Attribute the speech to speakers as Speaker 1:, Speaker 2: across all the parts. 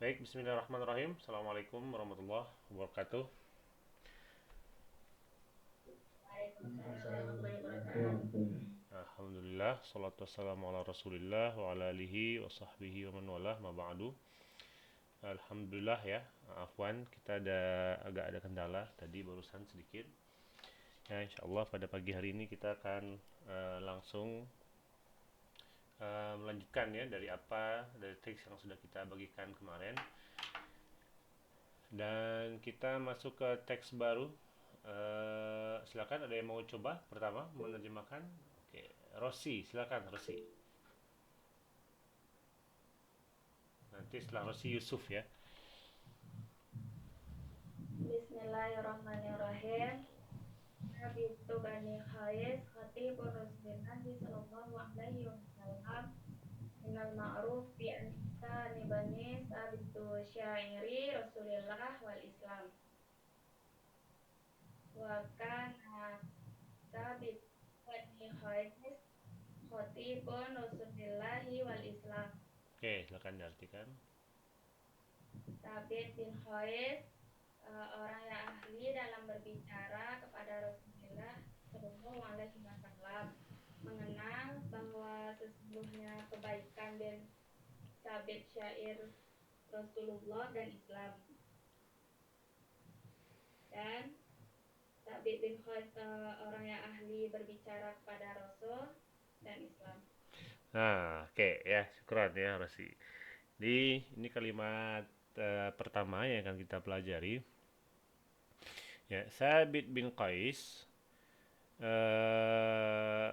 Speaker 1: Baik, bismillahirrahmanirrahim. Assalamualaikum warahmatullahi wabarakatuh.
Speaker 2: Waalaikumsalam warahmatullahi wabarakatuh.
Speaker 1: Alhamdulillah, salatu wassalamu ala rasulillah wa ala alihi wa sahbihi wa man walah ma ba'du. Alhamdulillah ya, afwan kita agak ada kendala tadi barusan sedikit. Ya, insyaallah pada pagi hari ini kita akan langsung melanjutkan ya dari teks yang sudah kita bagikan kemarin. Dan kita masuk ke teks baru. Silakan ada yang mau coba pertama menerjemahkan. Oke, Rosi, silakan Rosi. Nanti setelah Rosi Yusuf ya.
Speaker 2: Bismillahirrahmanirrahim. Nabitu Bani Khais Khatibur Rasulillahi Sallallahu Alaihi Wasallam Minal ma'ruf bi anisa nibani sabitu syairi Rasulillah wal Islam wa kana sabit Bani Khais Khatibun Rasulillahi wal Islam.
Speaker 1: Oke, silakan diartikan.
Speaker 2: Sabit bin Khais, orang yang ahli dalam berbicara kepada Rasulullah Shallallahu Alaihi Wasallam, mengenal bahwa sesungguhnya kebaikan dan sabit syair Rasulullah dan Islam. Dan Sabit bin Khais, orang yang ahli berbicara kepada Rasul dan Islam.
Speaker 1: Nah, oke ya, syukran ya Rosi. Di ini kalimat pertama yang akan kita pelajari. Ya, Sabit bin Qais eh,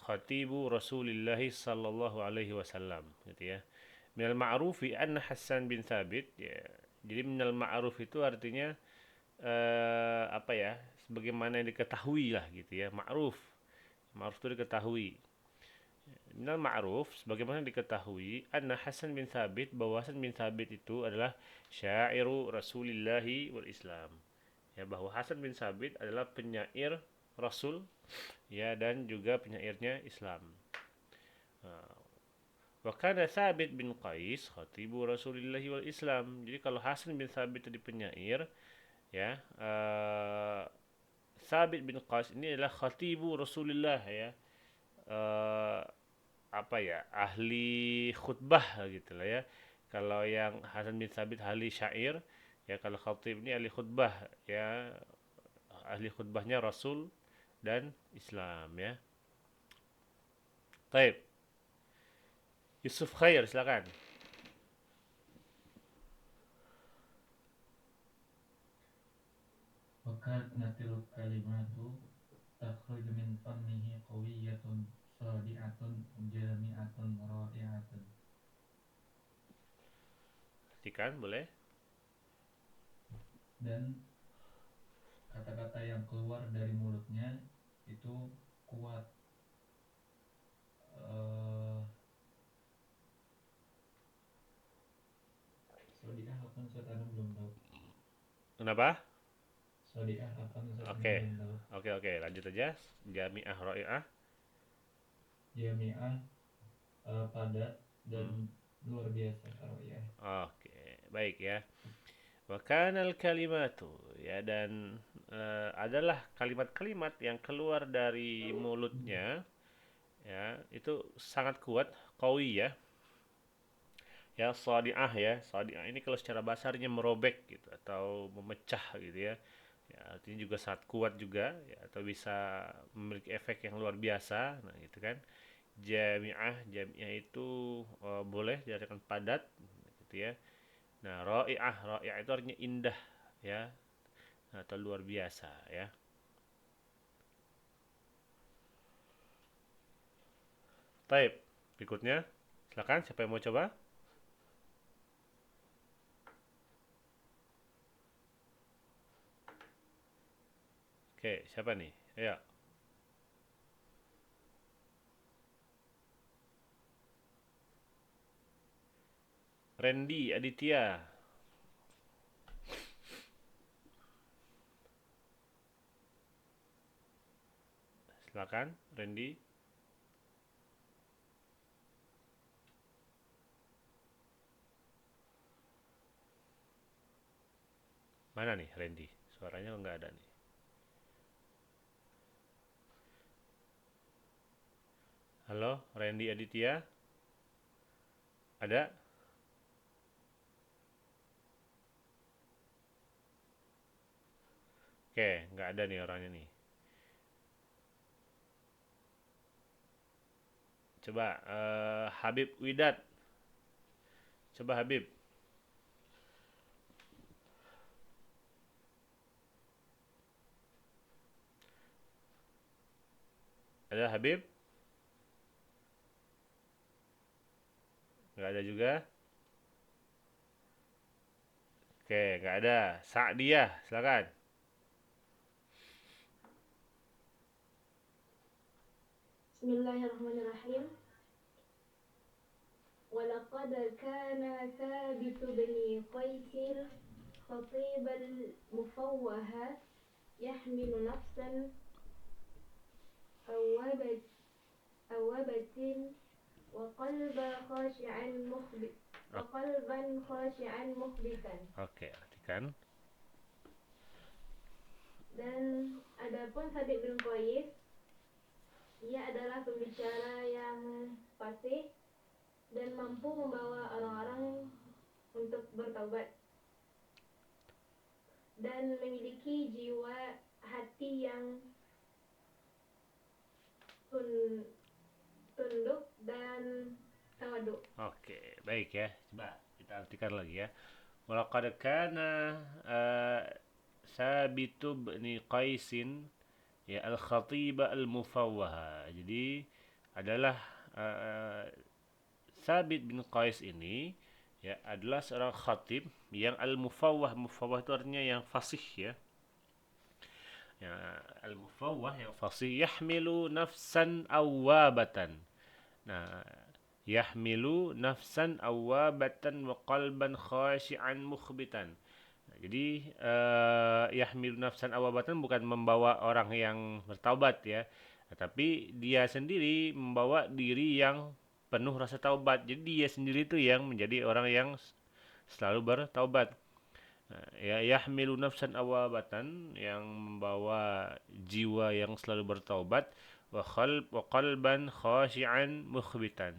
Speaker 1: khatibu Rasulillah sallallahu alaihi wasallam gitu ya. Minal ma'rufi anna Hasan bin Thabit ya. Jadi minal ma'ruf itu artinya apa ya? Sebagaimana yang diketahui lah gitu ya. Ma'ruf. Ma'ruf itu diketahui. Minal ma'ruf sebagaimana diketahui anna Hasan bin Thabit bahwa Hasan bin Thabit itu adalah syairu Rasulillahi wal Islam. Ya bahwa Hasan bin Thabit adalah penyair Rasul ya dan juga penyairnya Islam. Wa kana Thabit bin Qais khatibu Rasulillah wal Islam. Jadi kalau Hasan bin Thabit tadi penyair, ya, Thabit bin Qais ini adalah khatibu Rasulillah ya. Eh, apa ya? Ahli khutbah gitu lah ya. Kalau yang Hasan bin Thabit ahli syair, ya kalau khatib ini ahli khutbah ya, ahli khutbahnya Rasul dan Islam ya. Taib. Yusuf Khair silakan.
Speaker 3: Wakanatil kalimatu takhruju min fannihi qawiyyatun sadi'atun jami'atun ra'i'atun.
Speaker 1: Perhatikan boleh.
Speaker 3: Dan kata-kata yang keluar dari mulutnya itu kuat, uh, sadi'ah apa Ustaz, Ana belum tahu.
Speaker 1: Kenapa?
Speaker 3: Sadi'ah apa Ustaz, Ana
Speaker 1: Oke,
Speaker 3: belum tahu.
Speaker 1: oke, lanjut aja. Jami'ah Ro'i'ah.
Speaker 3: Jami'ah, padat dan
Speaker 1: Hmm.
Speaker 3: luar biasa ra'i'ah.
Speaker 1: Oke, baik ya. Wakanal kalimatu ya dan adalah kalimat-kalimat yang keluar dari mulutnya ya itu sangat kuat, qawi ya. Ya sadi'ah ya. Sadi'ah ini kalau secara bahasanya merobek gitu atau memecah gitu ya. Ya, artinya juga sangat kuat juga ya, atau bisa memiliki efek yang luar biasa. Nah, gitu kan. Jami'ah itu boleh diartikan padat gitu ya. Nah, ra'i'ah itu artinya indah ya atau luar biasa ya. Taib. Berikutnya, silakan siapa yang mau coba? Oke, siapa nih? Ayo. Randy Aditya. Silakan, Randy. Mana nih Randy? Suaranya nggak ada nih. Halo, Randy Aditya? Ada? Oke, nggak ada nih orangnya nih. Coba Habib Widat. Coba Habib. Ada Habib? Nggak ada juga. Oke, nggak ada. Sa'diyah, silakan.
Speaker 2: Bismillahirrahmanirrahim. ولقد كان ثابت بن قيس خطيب المفوه يحمل نفسا أوابة وقلبا خاشعا مخبتا.
Speaker 1: Oke, artikan.
Speaker 2: Dan adapun Habib bin Qais, ia adalah pembicara yang fasih dan mampu membawa orang-orang untuk bertaubat dan memiliki jiwa hati yang tunduk dan tawadu.
Speaker 1: Oke, baik ya. Coba kita artikan lagi ya. Walaqad kana Sabitu bin Qaisin ya al-khatiba al-mufawwaha. Jadi adalah Sabit bin Qais ini ya adalah seorang khatib yang al-mufawwah. Mufawwah itu artinya yang fasih ya. Ya, al-mufawwah yang fasih yahmilu nafsan awwabatan. Nah, yahmilu nafsan awwabatan wa qalban khashi'an mukhbitan. Nah, jadi yahmilu nafsan awwabatan bukan membawa orang yang bertaubat ya, tetapi dia sendiri membawa diri yang penuh rasa taubat. Jadi dia sendiri itu yang menjadi orang yang selalu bertaubat. Nah, ya yahmilu nafsan awwabatan yang membawa jiwa yang selalu bertaubat wa qalban khashi'an mukhbitan.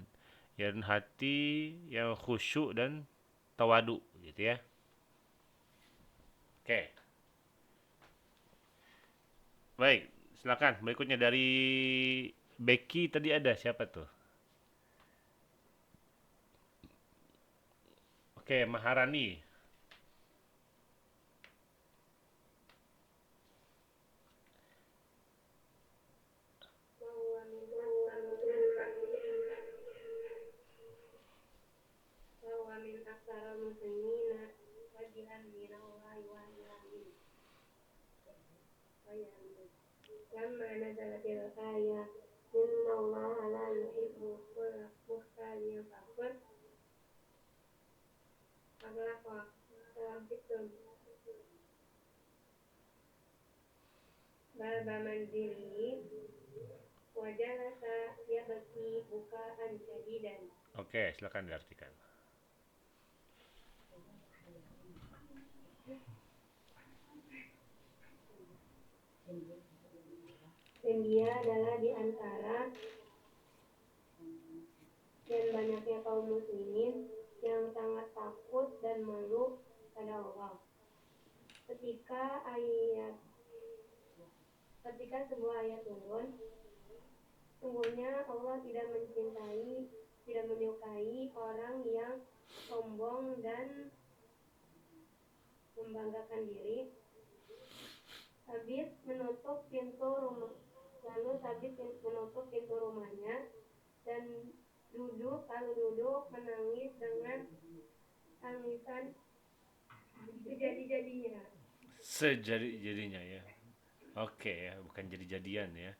Speaker 1: Dan hati yang khusyuk dan tawadu gitu ya. Oke. Baik, silakan berikutnya dari Becky tadi ada siapa tuh? Oke, Maharani.
Speaker 2: لما نزلت الآية إن الله لا يحب كل مختال فخور أغلق الفتن باب منزله وجلس يبكي بكاء شديدا.
Speaker 1: Oke, silakan diartikan.
Speaker 2: Dan dia adalah di antara dan banyaknya kaum muslimin yang sangat takut dan malu pada Allah. Ketika sebuah ayat turun, sungguhnya Allah tidak menyukai orang yang sombong dan membanggakan diri. Sabit menutup pintu rumahnya dan duduk menangis dengan tangisan sejadi-jadinya.
Speaker 1: Sejadi-jadinya ya. Oke ya, bukan jadi-jadian ya.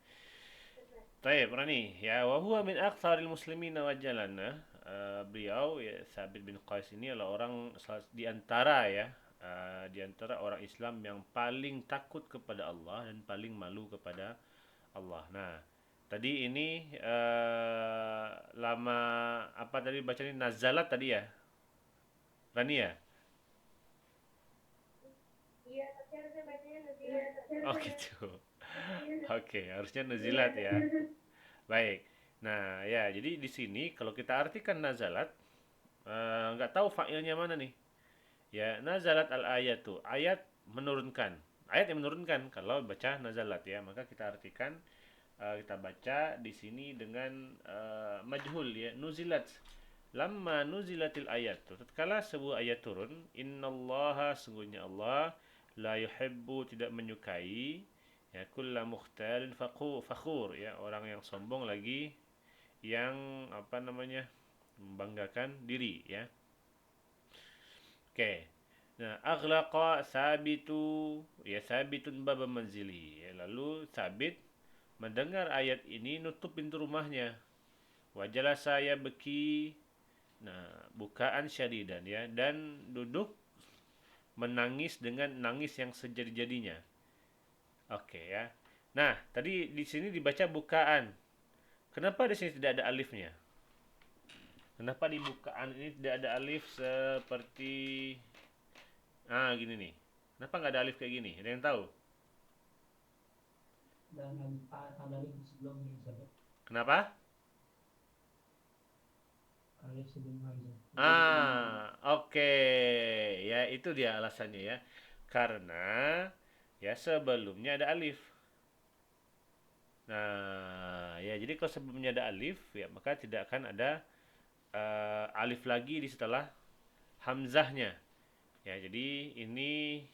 Speaker 1: Taib, Rani. Ya, wa huwa min aktsaril muslimina wajalan. Beliau ya Sabit bin Qais ini adalah orang di antara ya, di antara orang Islam yang paling takut kepada Allah dan paling malu kepada Allah. Nah, tadi ini lama apa tadi bacanya nazalat tadi ya? Rani ya?
Speaker 2: Iya,
Speaker 1: Oh gitu. Oke, harusnya nuzilat ya. Baik. Nah, ya, jadi di sini kalau kita artikan nazalat, nggak tahu fa'ilnya mana nih. Ya, nazalat al-ayatu, ayat menurunkan. Ayat yang menurunkan kalau baca nazalat ya, maka kita artikan kita baca di sini dengan majhul ya, nuzilat. Lamma nuzilatil ayat. Tatkala sebuah ayat turun, innallaha sungguhnya Allah la yuhibbu tidak menyukai ya kulla mukhtalin fakhur ya, orang yang sombong lagi yang apa namanya membanggakan diri ya. Oke. Nah, aghlaqa sabitu ya sabitun baba manzili. Ya, lalu sabit mendengar ayat ini nutup pintu rumahnya. Wajalah saya beki. Nah, bukaan syadidan ya dan duduk menangis dengan nangis yang sejadi-jadinya. Oke ya. Nah, tadi di sini dibaca bukaan. Kenapa di sini tidak ada alifnya? Kenapa di bukaan ini tidak ada alif seperti gini nih? Kenapa nggak ada alif kayak gini? Ada yang tahu?
Speaker 3: Dan ada alif sebelumnya Ustaz.
Speaker 1: Kenapa?
Speaker 3: Alif sebelum hamzah.
Speaker 1: Oke. Ya, itu dia alasannya ya. Karena ya sebelumnya ada alif. Nah, ya jadi kalau sebelumnya ada alif ya maka tidak akan ada alif lagi di setelah hamzahnya. Ya, jadi ini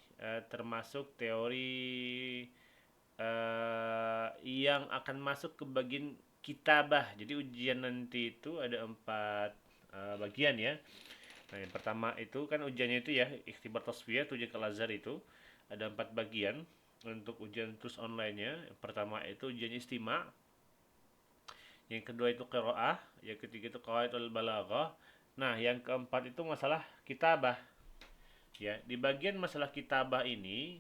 Speaker 1: termasuk teori yang akan masuk ke bagian kitabah. Jadi ujian nanti itu ada 4 bagian ya. Nah, yang pertama itu kan ujiannya itu ya ikhtibar tasfiyah ujian ke Al-Azhar itu ada 4 bagian untuk ujian terus online-nya. Yang pertama itu ujian istima, yang kedua itu qiraah, yang ketiga itu qawaidul balaghah. Nah, yang keempat itu masalah kitabah. Ya, di bagian masalah kitabah ini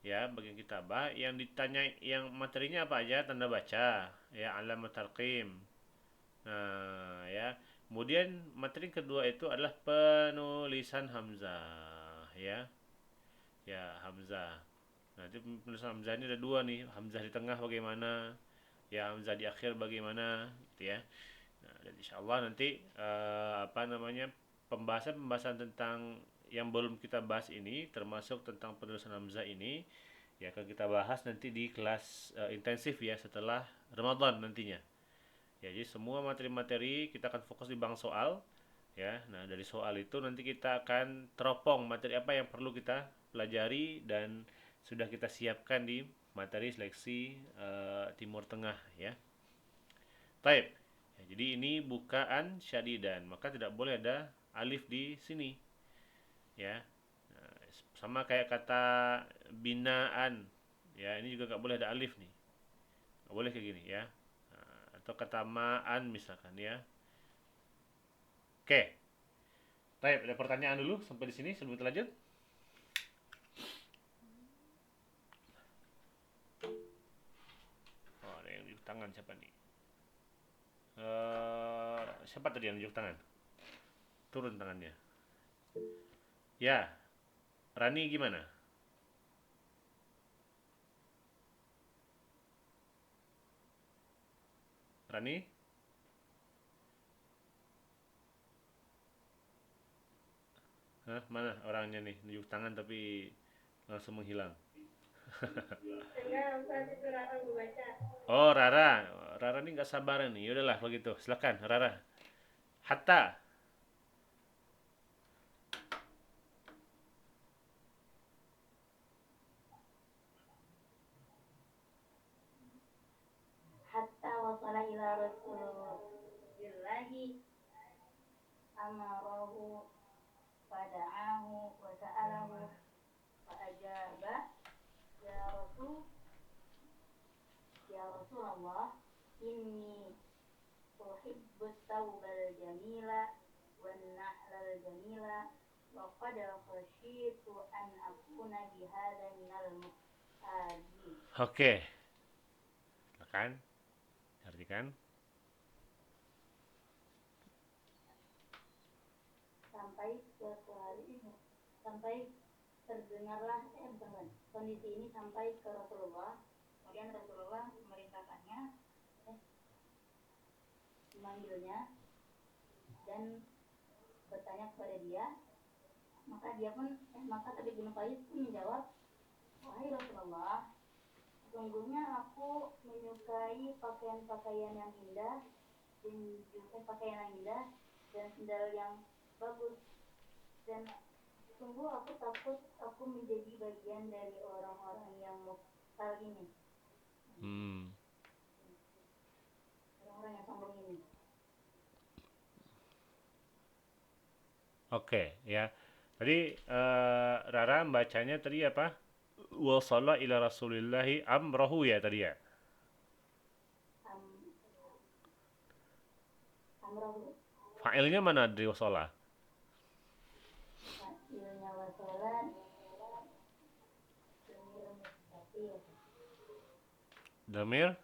Speaker 1: ya, bagian kitabah yang ditanya yang materinya apa aja? Tanda baca, ya, alamat tarqim. Nah, ya. Kemudian materi kedua itu adalah penulisan hamzah, ya. Ya, hamzah. Nanti penulisan hamzah ini ada dua nih, hamzah di tengah bagaimana, ya hamzah di akhir bagaimana, gitu ya. Nah, dan insya Allah nanti apa namanya pembahasan tentang yang belum kita bahas ini, termasuk tentang penulisan hamzah ini, ya akan kita bahas nanti di kelas intensif ya setelah Ramadan nantinya. Ya, jadi semua materi-materi kita akan fokus di bang soal, ya. Nah, dari soal itu nanti kita akan teropong materi apa yang perlu kita pelajari dan sudah kita siapkan di materi seleksi Timur Tengah ya. Taib. Ya, jadi ini bukaan syadidan, maka tidak boleh ada alif di sini ya. Nah, sama kayak kata binaan ya, ini juga nggak boleh ada alif nih, nggak boleh kayak gini ya. Nah, atau kata ma'an misalkan ya. Oke. Taib, ada pertanyaan dulu sampai di sini sebelum kita lanjut. Oh, ada yang di tangan siapa nih? Siapa tadi yang nunjuk tangan? Turun tangannya. Ya, Rani gimana? Rani? Hah, mana orangnya nih? Nunjuk tangan tapi langsung menghilang.
Speaker 2: Enggak, Ustaz, itu Rara membaca.
Speaker 1: Oh, Rara. Rara ini nggak sabaran nih. Yaudahlah kalau gitu. Silakan, Rara. Hatta.
Speaker 2: Hatta wasala ila Rasulillahi amarahu fada'ahu wa sa'alahu fa ajaba ya Rasul ya Rasulullah inni uhibbut tawbal jamila wan nahlal jamila wa qad khasyitu an akuna bihadza minal muhtajin.
Speaker 1: Oke. Silakan. Artikan.
Speaker 2: Sampai suatu hari ini sampai terdengarlah kondisi ini sampai ke Rasulullah. Kemudian Rasulullah memerintahkannya, memanggilnya dan bertanya kepada dia. Maka Thabit bin Qais pun menjawab, wahai Rasulullah, sesungguhnya aku menyukai pakaian-pakaian yang indah dan sendal yang bagus, dan sungguh aku takut aku menjadi bagian dari orang-orang yang mukhtal ini, orang-orang yang sombong ini.
Speaker 1: Oke, ya. Tadi Rara bacanya tadi apa? Wasalla ila Rasulillahi amrahu ya tadi ya.
Speaker 2: Amrohu.
Speaker 1: Fa'ilnya mana dari wasalla?
Speaker 2: Fa'ilnya wasalla
Speaker 1: Damir?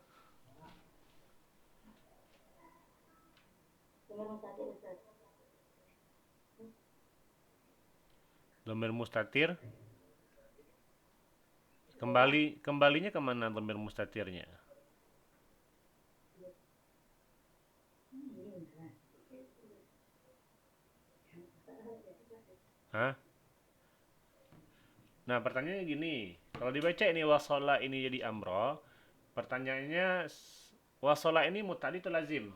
Speaker 1: Damir mustatir. Kembalinya kemana damir mustatirnya? Hah? Nah, pertanyaannya gini. Kalau dibaca ini wasalla ini jadi amro, pertanyaannya wasalla ini mutadi atau lazim?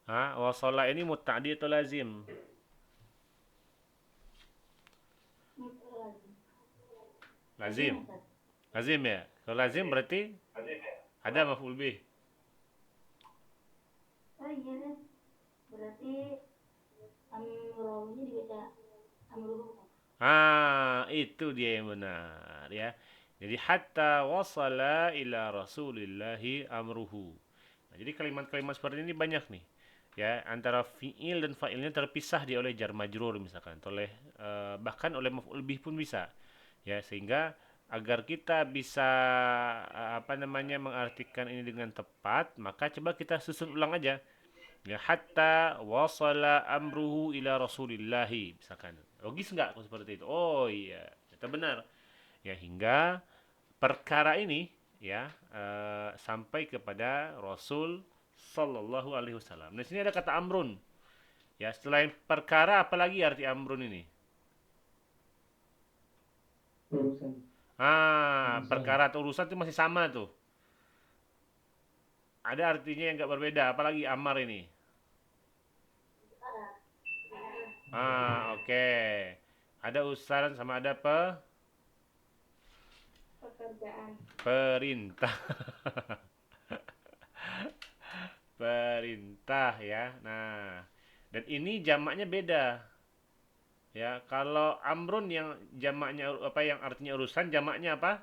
Speaker 1: Hah? Wasalla ini mutadi atau lazim? Lazim. Lazim ya. Kalau lazim berarti ada maf'ul bih.
Speaker 2: Oh iya, berarti amrohnya dibaca amruhu.
Speaker 1: Itu dia yang benar ya. Jadi hatta wasala ila Rasulillahi amruhu. Nah, jadi kalimat-kalimat seperti ini banyak nih. Ya, antara fiil dan fa'ilnya terpisah dia oleh jar majrur misalkan, bahkan oleh maf'ul bih pun bisa. Ya, sehingga agar kita bisa mengartikan ini dengan tepat, maka coba kita susun ulang aja. Ya, hatta wasala amruhu ila Rasulillahi misalkan. Logis nggak kalau seperti itu? Oh iya, itu benar. Ya, hingga perkara ini ya sampai kepada Rasul Sallallahu Alaihi Wasallam. Di sini ada kata amrun. Ya, selain perkara, apalagi arti amrun ini?
Speaker 3: Urusan.
Speaker 1: Perkara atau urusan itu masih sama tuh. Ada artinya yang nggak berbeda, apalagi amar ini. Oke. Ada usaran sama ada
Speaker 2: Pekerjaan.
Speaker 1: perintah. Perintah ya. Nah, dan ini jamaknya beda. Ya, kalau amrun yang jamaknya yang artinya urusan, jamaknya apa?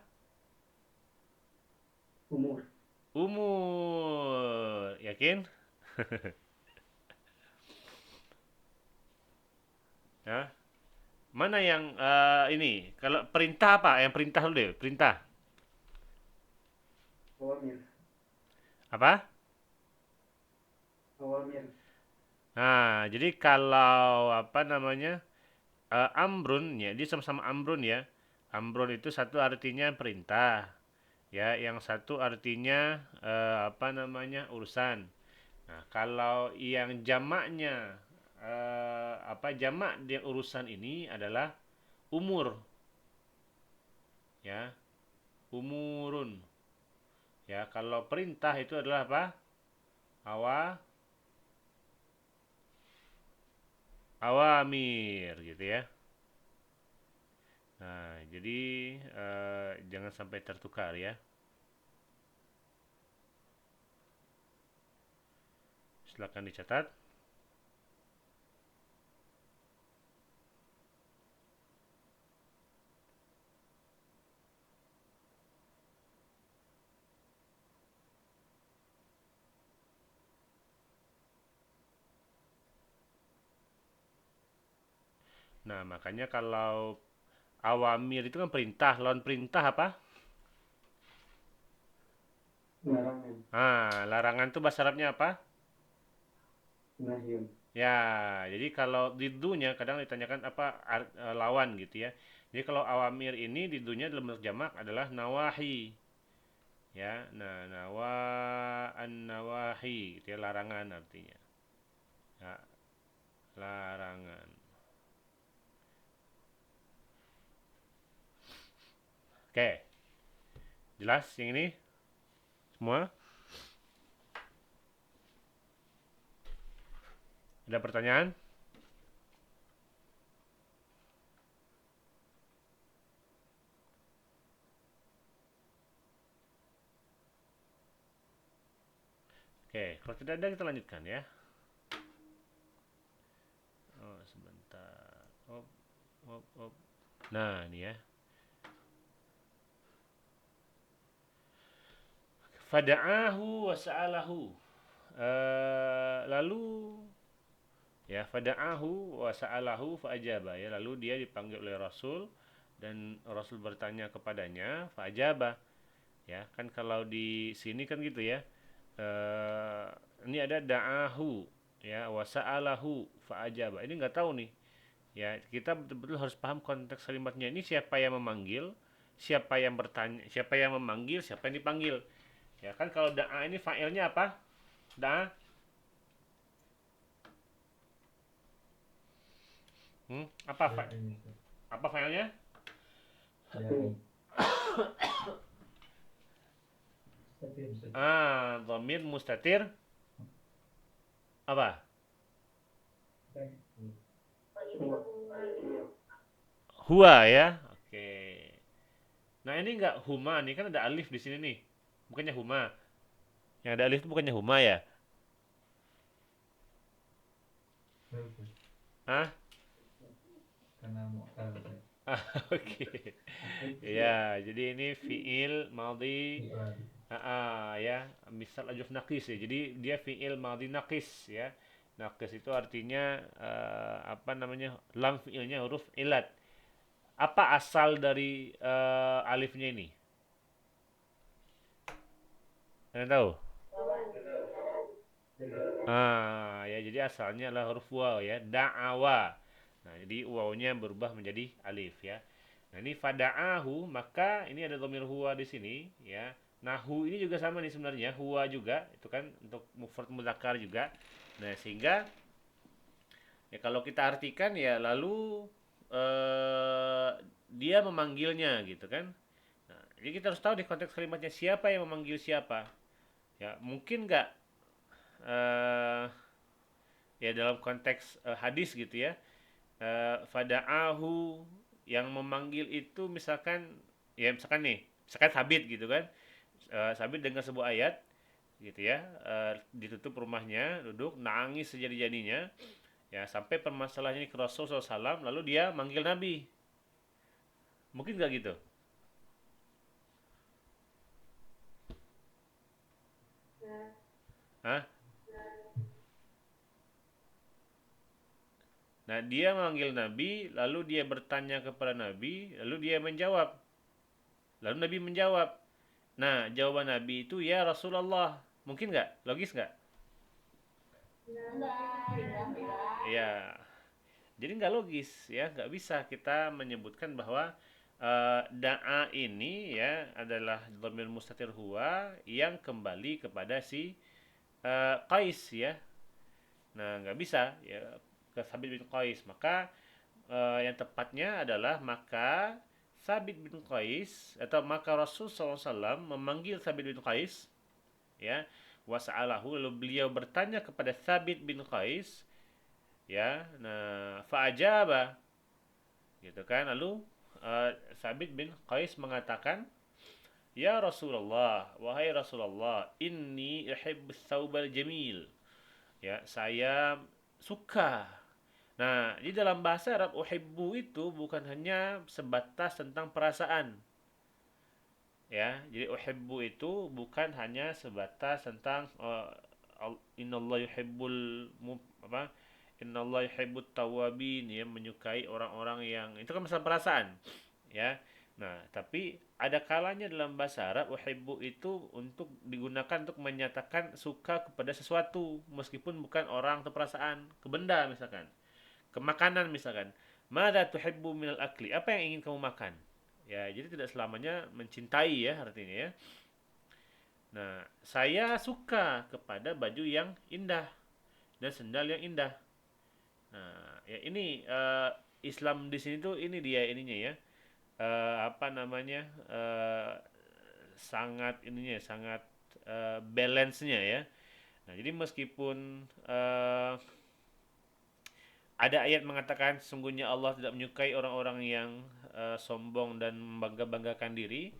Speaker 3: Umur.
Speaker 1: Umur. Yakin? Ya. Mana yang ini? Kalau perintah apa? Yang perintah dulu deh, perintah.
Speaker 3: Awamir.
Speaker 1: Apa?
Speaker 3: Awamir.
Speaker 1: Nah, jadi kalau amrun ya, dia sama-sama amrun ya. Amrun itu satu artinya perintah, ya, yang satu artinya urusan. Nah, kalau yang jamaknya jamak dia urusan ini adalah umur, ya, umurun. Ya, kalau perintah itu adalah apa? Awamir gitu ya. Nah, jadi jangan sampai tertukar ya. Silakan dicatat. Nah, makanya kalau awamir itu kan perintah, lawan perintah apa?
Speaker 3: Larangan.
Speaker 1: Larangan tuh bahasa Arabnya apa?
Speaker 3: Nahyun.
Speaker 1: Ya, jadi kalau didunya kadang ditanyakan apa lawan gitu ya. Jadi kalau awamir ini didunya dalam bentuk jamak adalah nawahi. Ya, nah nawahi gitu ya, larangan artinya. Ya, larangan. Oke, jelas yang ini semua? Ada pertanyaan? Oke, kalau tidak ada kita lanjutkan ya. Oh, sebentar. Op, op. Nah, ini ya. Fada'ahu wa sa'alahu. Lalu ya fada'ahu wa sa'alahu fa'ajaba ya, lalu dia dipanggil oleh Rasul dan Rasul bertanya kepadanya fa'ajaba ya. Kan kalau di sini kan gitu ya. Eh, ini ada da'ahu ya wa sa'alahu fa'ajaba. Ini nggak tahu nih. Ya, kita betul-betul harus paham konteks kalimatnya. Ini siapa yang memanggil, siapa yang bertanya, siapa yang memanggil, siapa yang dipanggil. Ya kan kalau da'a ini fa'ilnya apa? Da'a. Apa apa fa'ilnya?
Speaker 3: Dari. Mustatir.
Speaker 1: Dhamir mustatir apa? Huwa ya. Oke. Nah, ini enggak huma nih, kan ada alif di sini nih. Bukannya huma. Yang ada alif itu bukannya huma ya? Hah?
Speaker 3: Karena mu'tal.
Speaker 1: Oke. Ya, jadi ini fiil madhi ya, misal ajuf naqis ya. Jadi dia fiil madhi naqis ya. Naqis itu artinya apa namanya? Lam fiilnya huruf ilat. Apa asal dari alifnya ini? Anda tahu? Ya jadi asalnya adalah huruf waw ya, da'awa. Nah, jadi wawnya berubah menjadi alif ya. Nah, ini fada'ahu, maka ini ada dhamir huwa di sini ya. Nahu ini juga sama nih sebenarnya, huwa juga, itu kan untuk mufrad mudzakkar juga. Nah, sehingga ya kalau kita artikan ya lalu dia memanggilnya gitu kan. Nah, jadi kita harus tahu di konteks kalimatnya siapa yang memanggil siapa. Ya, mungkin nggak eh ya dalam konteks hadis gitu ya. Fada'ahu yang memanggil itu misalkan ya misalkan nih, misalkan Sabit gitu kan. Sabit dengan sebuah ayat gitu ya, ditutup rumahnya, duduk nangis sejadi-jadinya ya sampai permasalahannya ini ke Rasul SAW, lalu dia manggil Nabi. Mungkin nggak gitu? Hah? Nah, dia memanggil Nabi, lalu dia bertanya kepada Nabi, lalu dia menjawab. Lalu Nabi menjawab. Nah, jawaban Nabi itu ya Rasulullah. Mungkin nggak? Logis nggak? Ya, jadi nggak logis ya, nggak bisa kita menyebutkan bahwa da'a ini ya adalah dhamir mustatir huwa yang kembali kepada si Qais ya. Nah, nggak bisa ya ke Sabit bin Qais. Maka yang tepatnya adalah maka Sabit bin Qais atau maka Rasul SAW memanggil Sabit bin Qais ya, wasa'alahu, lalu beliau bertanya kepada Sabit bin Qais ya. Nah, fa'ajaba gitu kan. Lalu Sabit bin Qais mengatakan, "Ya Rasulullah, wahai Rasulullah, inni uhibbus thawbal jamil." Ya, saya suka. Nah, di dalam bahasa Arab uhibbu itu bukan hanya sebatas tentang perasaan. Ya, jadi uhibbu itu bukan hanya sebatas tentang innallaha yuhibbul apa? Innallaha yuhibbut tawwabin ya, menyukai orang-orang yang itu kan masalah perasaan. Ya. Nah, tapi ada kalanya dalam bahasa Arab uhibbu itu untuk digunakan untuk menyatakan suka kepada sesuatu meskipun bukan orang atau perasaan, ke benda misalkan, ke makanan misalkan. Madza tuhibbu minal akli? Apa yang ingin kamu makan? Ya, jadi tidak selamanya mencintai ya artinya ya. Nah, saya suka kepada baju yang indah dan sendal yang indah. Nah, ya ini Islam di sini tuh ini dia ininya ya. Apa namanya? Sangat ininya sangat balance-nya ya. Nah, jadi meskipun ada ayat mengatakan sungguhnya Allah tidak menyukai orang-orang yang sombong dan membangga-banggakan diri,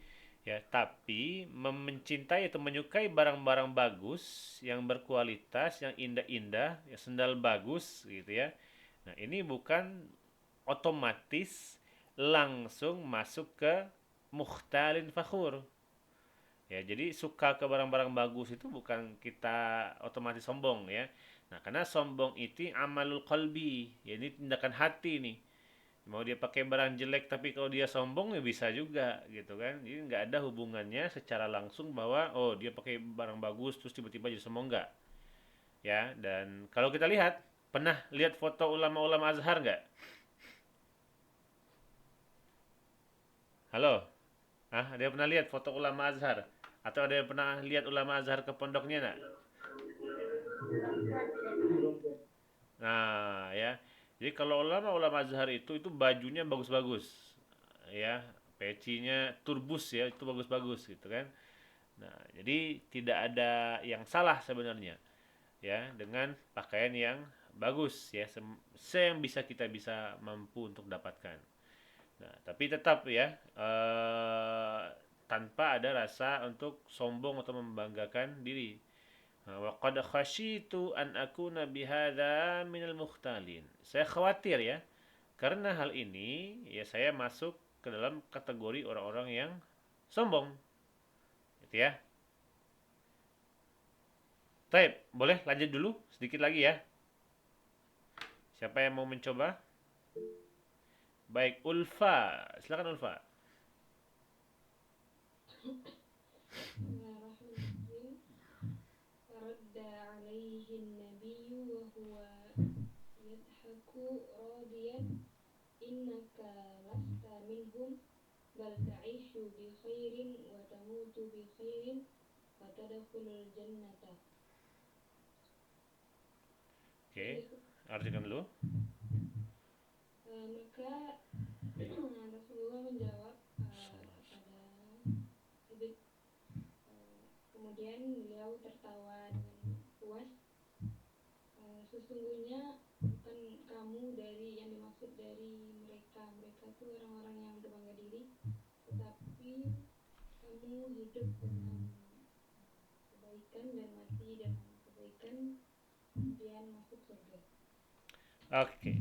Speaker 1: ya, tapi mencintai atau menyukai barang-barang bagus yang berkualitas, yang indah-indah, ya, sendal bagus gitu ya. Nah, ini bukan otomatis langsung masuk ke mukhtalin fakhur. Ya, jadi suka ke barang-barang bagus itu bukan kita otomatis sombong ya. Nah, karena sombong itu amalul qalbi, ya ini tindakan hati nih. Mau dia pakai barang jelek tapi kalau dia sombong ya bisa juga gitu kan. Jadi nggak ada hubungannya secara langsung bahwa oh dia pakai barang bagus terus tiba-tiba jadi sombong nggak. Ya, dan kalau kita lihat, pernah lihat foto ulama-ulama Azhar nggak? Halo? Ada yang pernah lihat foto ulama Azhar? Atau ada yang pernah lihat ulama Azhar ke pondoknya nggak? Nah, ya. Jadi kalau ulama-ulama Azhar itu bajunya bagus-bagus. Ya, pecinya turbus ya, itu bagus-bagus gitu kan. Nah, jadi tidak ada yang salah sebenarnya ya dengan pakaian yang bagus ya, yang bisa kita bisa mampu untuk dapatkan. Nah, tapi tetap ya tanpa ada rasa untuk sombong atau membanggakan diri. Wa qad khasyitu an akuna bihadza minal mukhtalin. Saya khawatir ya, karena hal ini ya saya masuk ke dalam kategori orang-orang yang sombong. Gitu ya. Baik, boleh lanjut dulu sedikit lagi ya. Siapa yang mau mencoba? Baik, Ulfa. Silakan Ulfa.
Speaker 2: Bismillahirrahmanirrahim. Faradda alaihi nabiyyu wa huwa yadhaku radiyan innaka lasta minhum bal ta'ishu bi khairin wa tamutu bi khairin wa tadkhulul jannata.
Speaker 1: Oke, artikan dulu.
Speaker 2: Maka Rasulullah menjawab kepada Habib. Kemudian beliau tertawa dengan puas. Sesungguhnya bukan kamu dari yang dimaksud dari mereka. Mereka itu orang-orang yang berbangga diri, tetapi kamu hidup dengan kebaikan dan mati dalam kebaikan, kemudian masuk surga.
Speaker 1: Oke.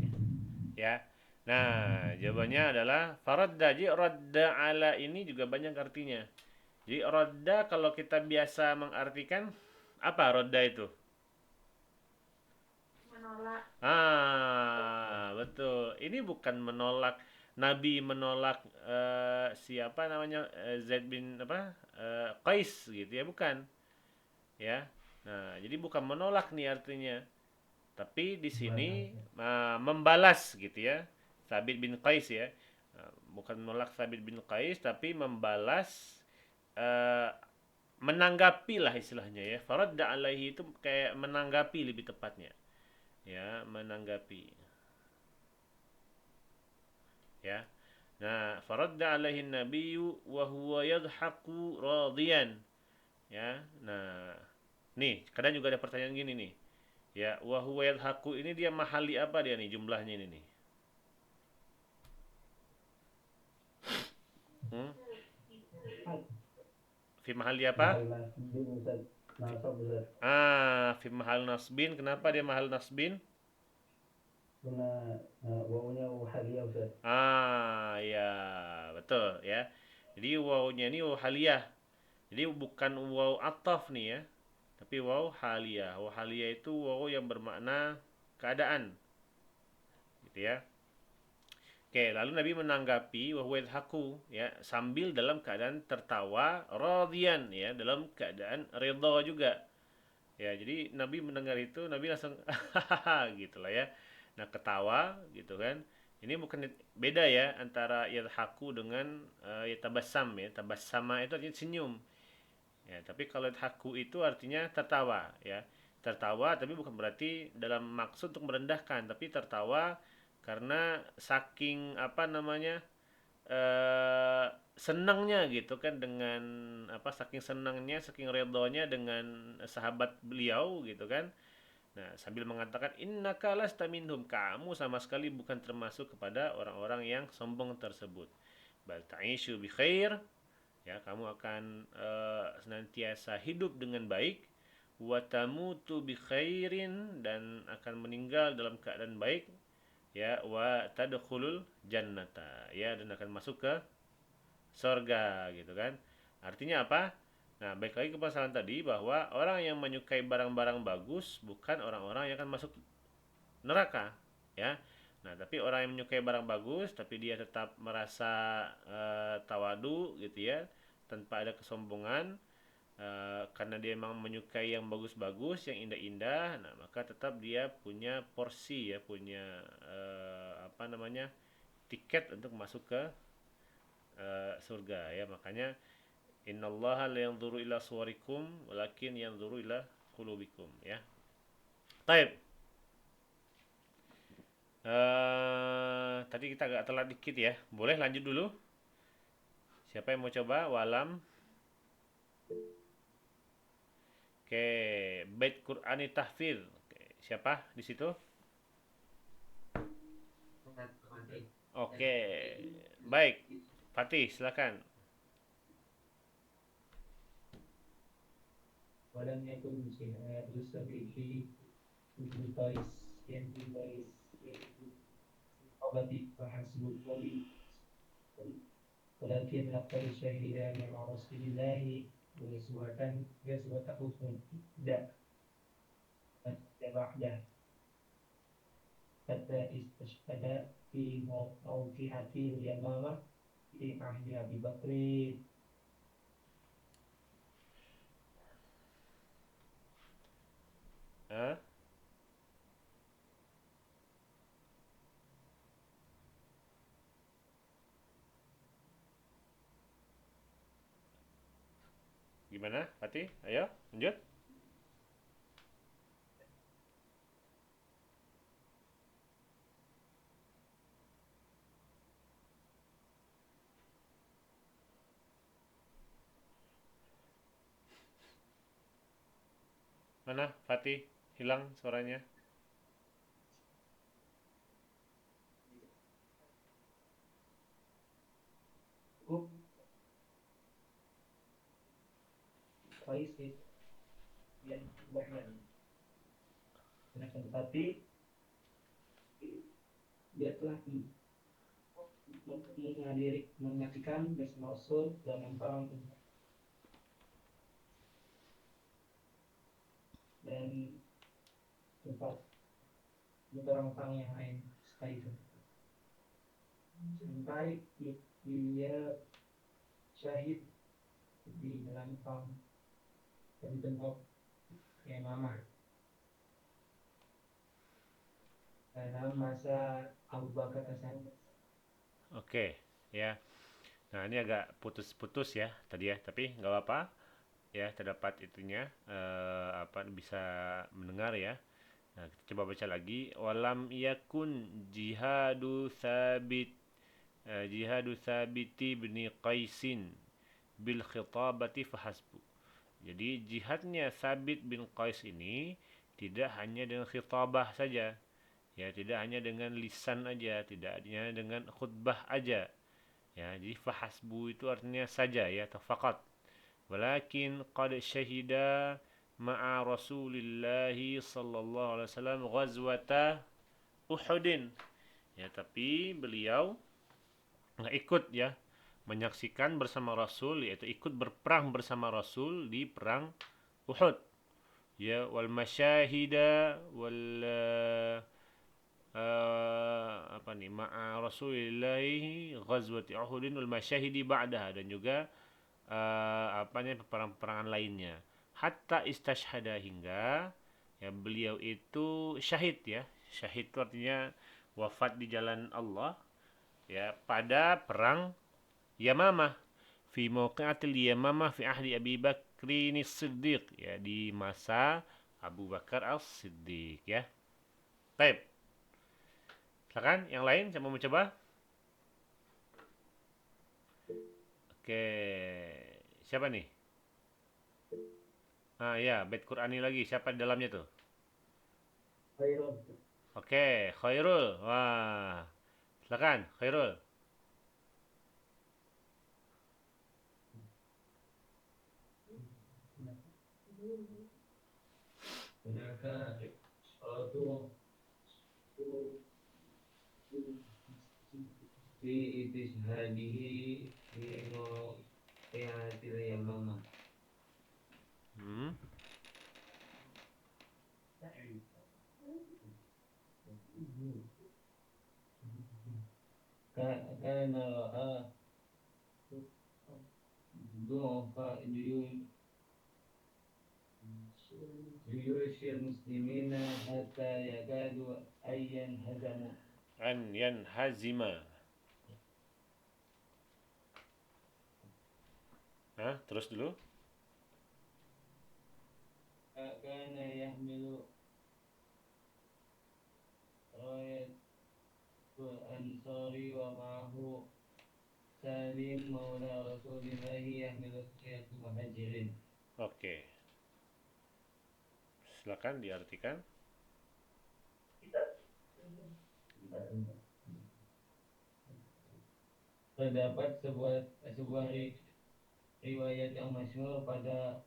Speaker 1: Ya. Nah, jawabannya adalah faradda. Jadi radda ala ini juga banyak artinya. Jadi radda kalau kita biasa mengartikan apa radda itu?
Speaker 2: Menolak.
Speaker 1: Betul. Ini bukan menolak Nabi menolak siapa namanya Zaid bin apa? Qais gitu ya, bukan. Ya. Nah, jadi bukan menolak nih artinya. Tapi di sini membalas gitu ya. Sabit bin Qais ya. Bukan menolak Sabit bin Qais tapi membalas eh, menanggapi lah istilahnya ya. Faradda alaihi itu kayak menanggapi lebih tepatnya. Ya, menanggapi. Ya. Nah, faradda alaihi nabiyyu wa huwa yadhaku radiyan. Ya. Nah, nih, kadang juga ada pertanyaan gini nih. Ya, wa huwa yadhaku ini dia mahali apa dia nih jumlahnya ini nih? Hmm? Fi mahali apa? Fi mahal nasbin. Kenapa dia mahal nasbin?
Speaker 3: Karena wawunya wahaliyah Ustaz.
Speaker 1: Ya, betul ya. Jadi wawunya ini waw haliyah. Jadi bukan waw ataf nih ya, tapi waw haliyah. Waw haliyah itu waw yang bermakna keadaan. Gitu ya. Oke, lalu Nabi menanggapi wa huwa yadhaku ya, sambil dalam keadaan tertawa, radiyan ya, dalam keadaan ridha juga. Ya, jadi Nabi mendengar itu, Nabi langsung hahaha gitu lah ya. Nah, ketawa gitu kan. Ini bukan beda ya antara yadhaku dengan tabassam ya. Tabassama itu artinya senyum. Ya, tapi kalau yadhaku itu artinya tertawa ya. Tertawa tapi bukan berarti dalam maksud untuk merendahkan, tapi tertawa karena saking apa namanya? eh senangnya gitu kan, dengan apa, saking senangnya, saking redhonya dengan sahabat beliau gitu kan. Nah, sambil mengatakan innaka lasta minhum, kamu sama sekali bukan termasuk kepada orang-orang yang sombong tersebut. Bal ta'isyu bi khair, ya kamu akan senantiasa hidup dengan baik, wa tamutu bi khairin, dan akan meninggal dalam keadaan baik, ya wa tadkhulul jannata, ya dan akan masuk ke surga gitu kan. Artinya apa? Nah, baik lagi ke masalah tadi bahwa orang yang menyukai barang-barang bagus bukan orang-orang yang akan masuk neraka, ya. Nah, tapi orang yang menyukai barang bagus tapi dia tetap merasa tawadu gitu ya, tanpa ada kesombongan, karena dia memang menyukai yang bagus-bagus, yang indah-indah, nah maka tetap dia punya porsi ya, punya apa namanya, tiket untuk masuk ke surga ya. Makanya innallaha la yanzuru ila suwarikum walakin yanzuru ila qulubikum ya. Taib. Tadi kita agak telat dikit ya. Boleh lanjut dulu? Siapa yang mau coba? Walam. Oke, bait Qur'ani tahfidz. Oke, siapa di situ? Oke. Baik. Fatih, silakan.
Speaker 3: ولم يكن جهاد سبيله بالبيس بالبيس قبل فحسب الولي ولكن لقد شهد مع رسول الله غزوة أحد بعده حتى استشهد في موقعة اليمامة في عهد أبي بكر.
Speaker 1: Hah? Gimana, Fatih? Ayo, lanjut. Mana Fatih? Hilang suaranya.
Speaker 3: Qais yang banyak, tetapi dia telah menghadiri menyaksikan bersama Rasul dalam perang dan tempat perang yang lain setelah itu, sampai dia syahid di dalam perang di tempat yang lama dalam masa Abu Bakar tersebut.
Speaker 1: Oke, ya. Nah, ini agak putus-putus ya tadi ya, tapi nggak apa-apa ya, terdapat itunya, apa, bisa mendengar ya. Nah, kita coba baca lagi. Walam yakun jihadu sabiti bni Qaisin bil khitabati fahasbu. Jadi jihadnya Sabit bin Qais ini tidak hanya dengan khitabah saja, ya tidak hanya dengan lisan aja, tidak hanya dengan khutbah aja, ya. Jadi fahasbu itu artinya saja ya, atau faqat. Walakin qad syahida ma'a Rasulillahi sallallahu alaihi wasallam ghazwata Uhudin. Ya, tapi beliau nggak ikut ya, menyaksikan bersama Rasul, yaitu ikut berperang bersama Rasul di perang Uhud. Ya, wal masyahida wal apa nih, ma'a Rasulillahi ghazwati Uhudin wal masyahidi ba'daha, dan juga apanya, peperangan lainnya. Hatta istashhada, hingga ya beliau itu syahid ya. Syahid itu artinya wafat di jalan Allah ya pada perang Yamamah, fi mauqi'atil Yamamah fi ahdi Abi Bakrin Siddiq, ya di masa Abu Bakar As-Siddiq ya. Baik. Silakan yang lain, saya mau mencoba. Oke. Siapa nih? Ah ya, bait Qur'ani lagi. Siapa di dalamnya tuh?
Speaker 3: Khairul.
Speaker 1: Oke, Khairul. Wah. Silakan, Khairul.
Speaker 3: Benarkah suatu fi itishadihi fi mawqi'atil yamamah.
Speaker 1: Hmm.
Speaker 3: Kana ra'a du'afa juyushil muslimina hatta yakadu ayyan hazamu.
Speaker 1: An yanhazima. Nah, terus dulu.
Speaker 3: Kana yahmilu rayat ansari wa ma'ahu Salim maula Rasulillahi yahmilu rayat muhajirin.
Speaker 1: Oke. Silakan diartikan.
Speaker 3: Terdapat sebuah riwayat yang masyhur pada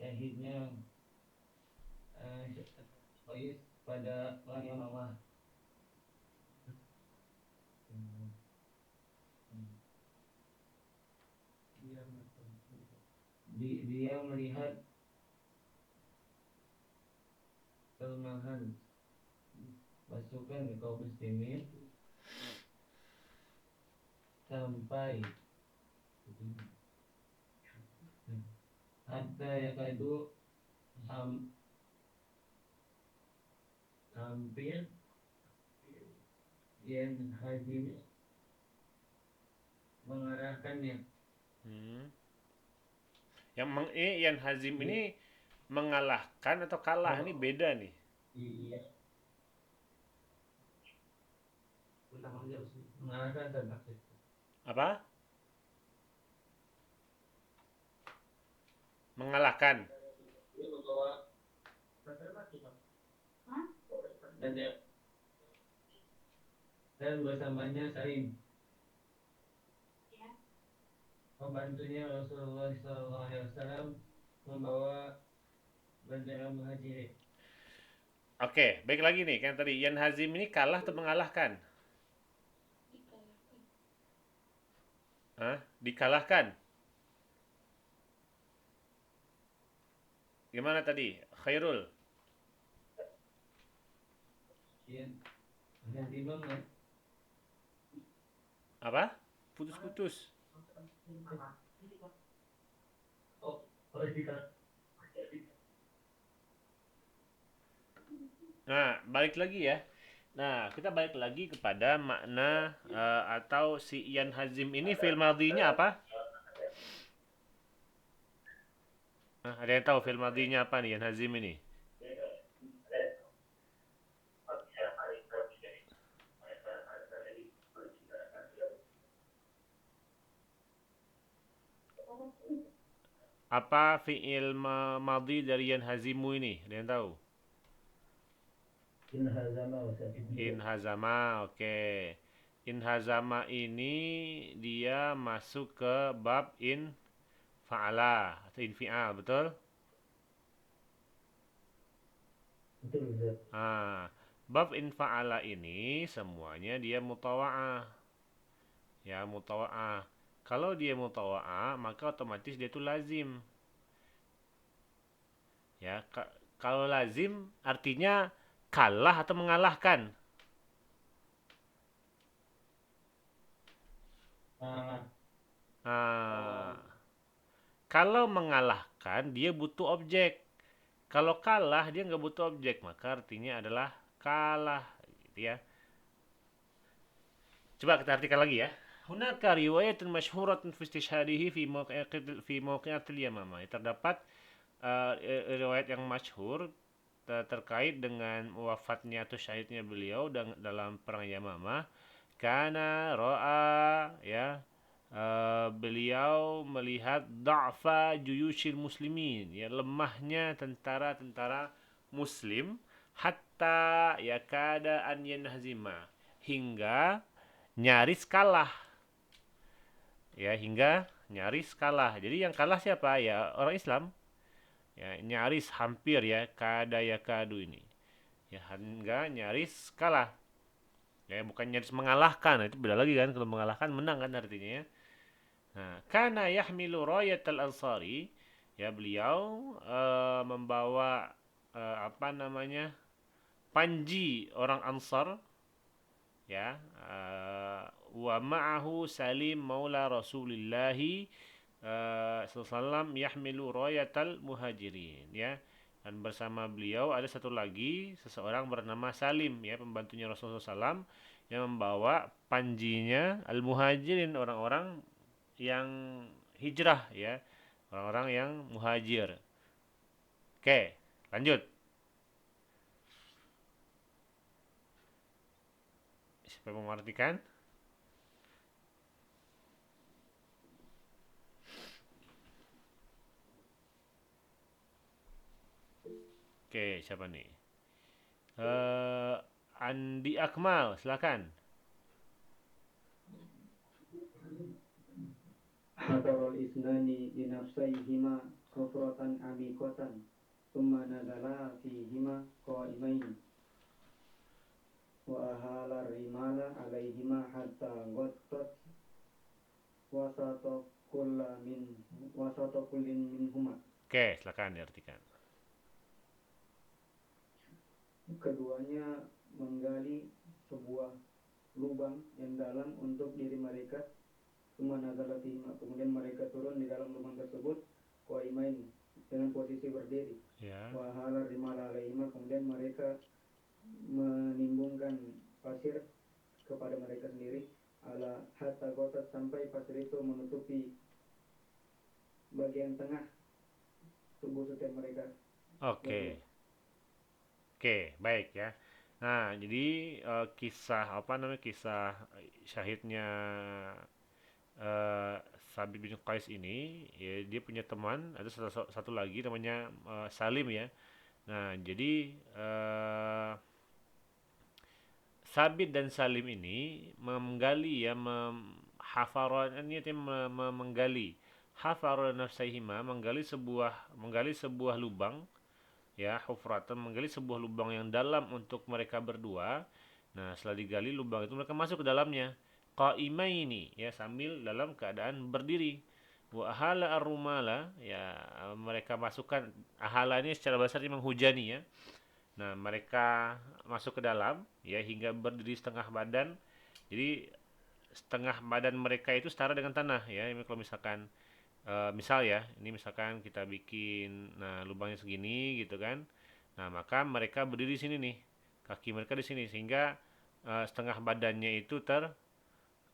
Speaker 3: syahidnya Qais pada perang Yamamah. Dia melihat kelemahan pasukan kaum muslimin sampai hatta yakadu hampir yang hazim mengarahkannya.
Speaker 1: Hmm. Yang yanhazim ini mengalahkan atau kalah, ini beda nih.
Speaker 3: Iya. Mengarahkan tentang
Speaker 1: Apa? Mengalahkan.
Speaker 3: dia membawa dan bersamanya Salim, pembantunya Rasulullah SAW, membawa bendera muhajirin.
Speaker 1: Oke, baik lagi nih, kan tadi yanhazim ini kalah atau mengalahkan?
Speaker 2: Dikalahkan.
Speaker 1: Hah? Dikalahkan. Gimana tadi? Khairul.
Speaker 3: Iya. Dan imam ya.
Speaker 1: Apa? Putus-putus.
Speaker 3: Oh, tidak.
Speaker 1: Nah, balik lagi ya. Nah, kita balik lagi kepada makna atau si yanhazim ini fi'il madhinya apa? Nah, ada yang tahu fi'il madhinya apa nih yanhazim ini? Apa fi'il madhi dari yanhazimu ini? Ada yang tahu? Inhazama, oke. Inhazama ini dia masuk ke bab in fa'ala atau infial, betul?
Speaker 3: Betul.
Speaker 1: Bab in fa'ala ini semuanya dia mutawa'ah. Ya, mutawa'ah. Kalau dia mutawa'ah, maka otomatis dia itu lazim. Ya, kalau lazim artinya kalah atau mengalahkan.
Speaker 3: Kalah.
Speaker 1: Ah, kalau mengalahkan dia butuh objek. Kalau kalah dia nggak butuh objek, maka artinya adalah kalah, gitu ya. Coba kita artikan lagi ya. Hunaka riwayatun masyhuratun fi istishhadihi fi mawqi'atil Yamamah. Terdapat riwayat yang masyhur terkait dengan wafatnya atau syahidnya beliau dalam perang Yamamah. Karena ro'a ya, beliau melihat da'fa juyushil muslimin, ya, lemahnya tentara-tentara muslim, hatta yakada an yanhazima, hingga nyaris kalah, ya, hingga nyaris kalah. Jadi yang kalah siapa? Ya orang Islam, ya, nyaris hampir, ya, kada yakadu ini, ya, hingga nyaris kalah, ya, bukan nyaris mengalahkan. Nah, itu beda lagi kan, kalau mengalahkan menang kan artinya, ya. Nah, kana yahmilu rayatal ansari, ya, beliau membawa apa namanya, panji orang Ansar, ya, wa ma'ahu Salim maula Rasulillahi sallallahu yahmilu rayatal muhajirin, ya, dan bersama beliau ada satu lagi seseorang bernama Salim, ya, pembantunya Rasulullah SAW, yang membawa panjinya al muhajirin, orang-orang yang hijrah, ya, orang-orang yang muhajir. Oke, lanjut. Siapa yang mengartikan? Oke, siapa nih? eh Andi Akmal, silakan.
Speaker 4: Hadarul isnani binafsaihima kufratan amikotan summa nazala fihima qaimaini wa ahala rimala alaihima hatta gottat wasata kullin minhuma.
Speaker 1: Oke, silakan diartikan.
Speaker 4: Keduanya menggali sebuah lubang yang dalam untuk diri mereka. Kemudian mereka turun di dalam lubang tersebut qaimain, dengan posisi berdiri.
Speaker 1: Ya.
Speaker 4: Wahala rimala alaihima, kemudian mereka menimbungkan pasir kepada mereka sendiri, ala hatta gotat, sampai pasir itu menutupi bagian tengah tubuh setiap mereka.
Speaker 1: Oke. Oke, baik ya. Nah, jadi kisah apa namanya, kisah syahidnya eh Sabit bin Qais ini, ya, dia punya teman, ada satu lagi namanya Salim, ya. Nah, jadi Sabit dan Salim ini menggali, ya, hafaron ini menggali hafaron nafsaihima, menggali sebuah lubang, ya, hufratan, menggali sebuah lubang yang dalam untuk mereka berdua. Nah, setelah digali lubang itu, mereka masuk ke dalamnya qaimaini, ya, sambil dalam keadaan berdiri. Wa ahala ar-rumala, ya, mereka masukkan, ahala ini secara bahasa ini menghujani, ya. Nah, mereka masuk ke dalam, ya, hingga berdiri setengah badan. Jadi setengah badan mereka itu setara dengan tanah, ya. Ini kalau misalkan misal, ya, ini misalkan kita bikin, nah, lubangnya segini gitu kan. Nah, maka mereka berdiri di sini nih. Kaki mereka di sini, sehingga setengah badannya itu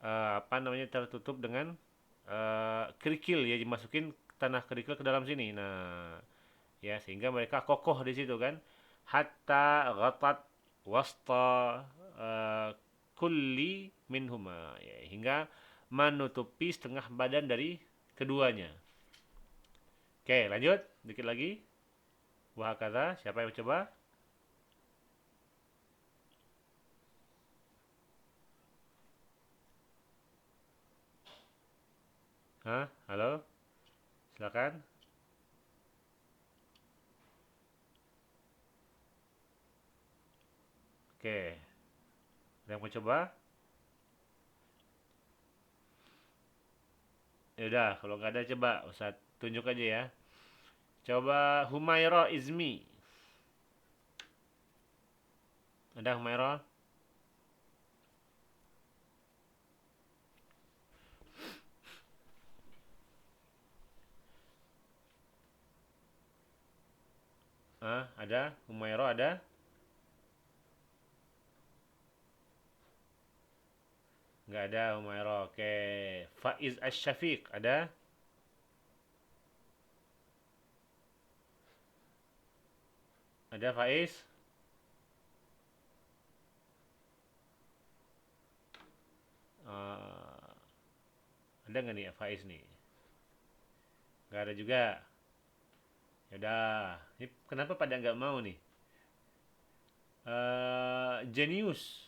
Speaker 1: apa namanya, tertutup dengan kerikil, ya, dimasukin tanah kerikil ke dalam sini. Nah, ya, sehingga mereka kokoh di situ kan. Hatta ghatat wasta eh, kulli minhuma, ya, hingga menutupi setengah badan dari keduanya. Oke, lanjut dikit lagi. Wah, kata siapa yang coba? Hah? Halo? Silakan. Oke, ada yang mau coba? Ya udah, kalau nggak ada, coba Ustaz tunjuk aja ya. Coba Humaira Izmi. Ada Humaira? Ada Humairo ada? Nggak ada Humairo. Oke. Faiz Asy-Syafiq ada? Ada Faiz? Eh, ada nggak nih Faiz nih? Nggak ada juga. Yaudah. Ini kenapa pada nggak mau nih? Jenius.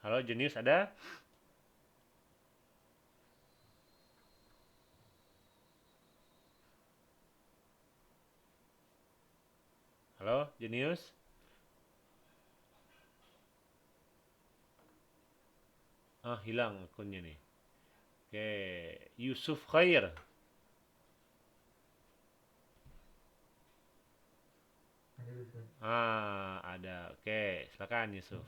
Speaker 1: Halo Jenius ada? Halo Jenius? Hilang akunnya nih. Oke, Yusuf Khair.
Speaker 3: Ada Ustaz.
Speaker 1: Ada. Oke, silakan Yusuf.